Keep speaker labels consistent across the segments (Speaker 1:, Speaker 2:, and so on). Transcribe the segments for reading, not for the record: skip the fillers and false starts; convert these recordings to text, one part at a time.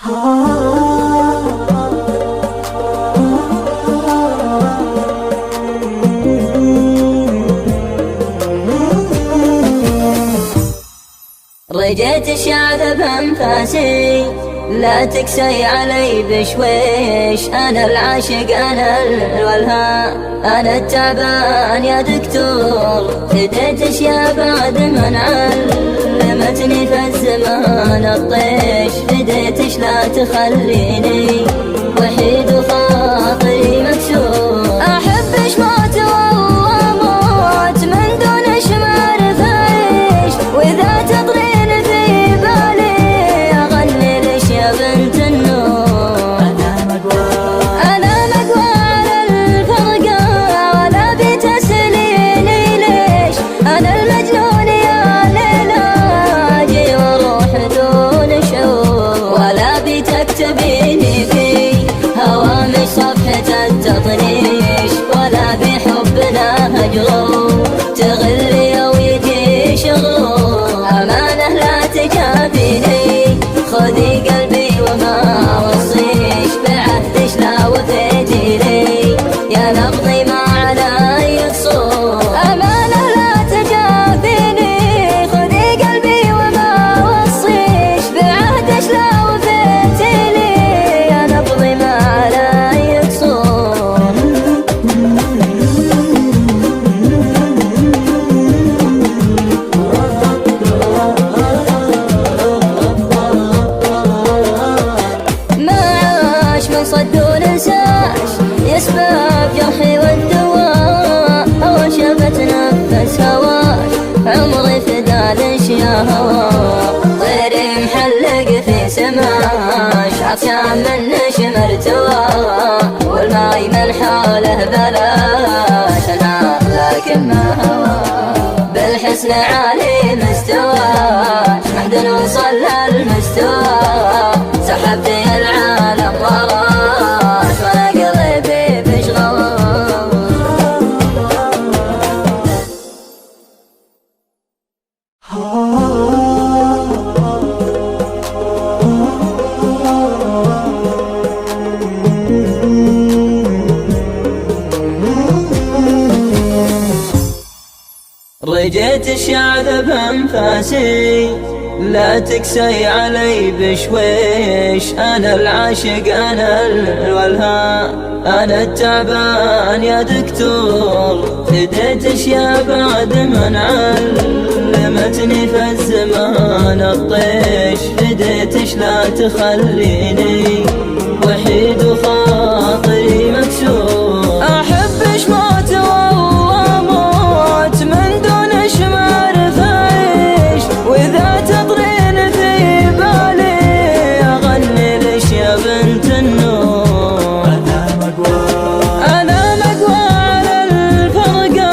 Speaker 1: رجيت الشعب بأنفاسي لا تكسي علي بشويش، أنا العاشق أنا الولهان أنا التعبان يا دكتور، فديت اشياء بعد من علمتني في الزمان الطيش، فديتش لا تخليني وحيد وخاطري مكسور، أحبش موت والله موت من دونش ما أعرف أعيش، وإذا تطرين في بالي أغني لش يا بنت النور، أنا مقوى على الفرقة ولا بتسليني ليش، أنا المجنون يا ليلى أجي وأروح دون شعور، ولا بتكتبيني في هوامش صفحة التطنيش، ولا بحبنا هجرور تغلي أو يجي شغور، أمانة لا تجافيني خذي قلبي وما وصيش، بعهدش لا وفيتي لي يا نبضي ما علي قصور، أمانة لا تجافيني خذي قلبي وما وصيش، بعهدش لا وفيتي لي يا نبضي ما علي قصور. من صد ونساش يسبب جرحي والدواء، هوا شفت نفس هواش عمري فدالش يا هوا، طيري محلق في سماش عطشان منش مرتوى، والماي من حوله بلاش انا لكن ما هوا، بالحسن عالي مستواش محد وصل للمستوى، سحبت العالم وراش وانا قلبي بشغل. رجيت الشعب بأنفاسي لا تكسي علي بشويش، أنا العاشق أنا الولهان أنا التعبان يا دكتور، فديت اشياء بعد من علمتني في الزمان الطيش، فديتش لا تخليني وحيد وخاطري مكسور، أحبش موت والله موت من دونش ما أعرف أعيش، وإذا تطرين في بالي أغني لش يا بنت النور، أنا مقوى على الفرقة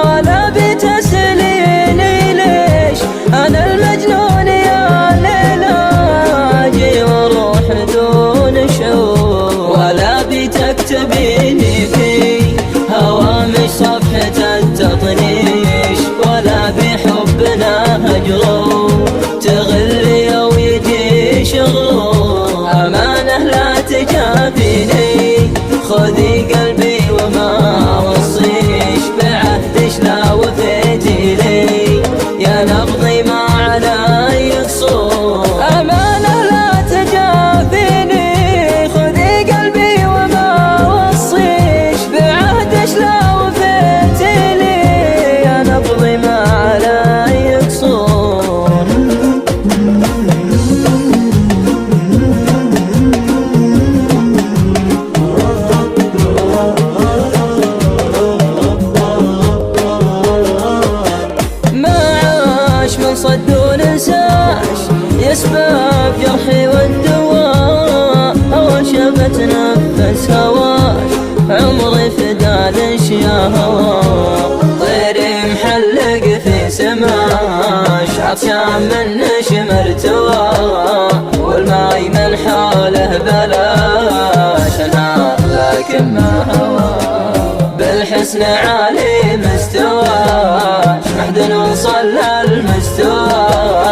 Speaker 1: ولا بتسليني ليش، أنا المجنون يا ليلى أجي وأروح دون شعور، ولا بتكتبيني في هوامش صفحة التطنيش، ولا بحبنا هجرور تغلي أو يجي شغور، أمانة لا تجافيني خذي قلبي وما وصيش، بعهدش لا وفيتي لي يا نبضي ما علي قصور، أمانة لا تجافيني خذي قلبي وما وصيش، بعهدش لا وفيتي لي يا نبضي ما علي قصور. من صد ونساش يسبب جرحي والدواء، هوا شفت نفس هواش عمري فدالش يا هوا، طيري محلق في سماش عطشان منش مرتوى، والماي من حوله بلاش انهار لكن ما هوا، بالحسن عالي مستواش محد وصل للمستوى،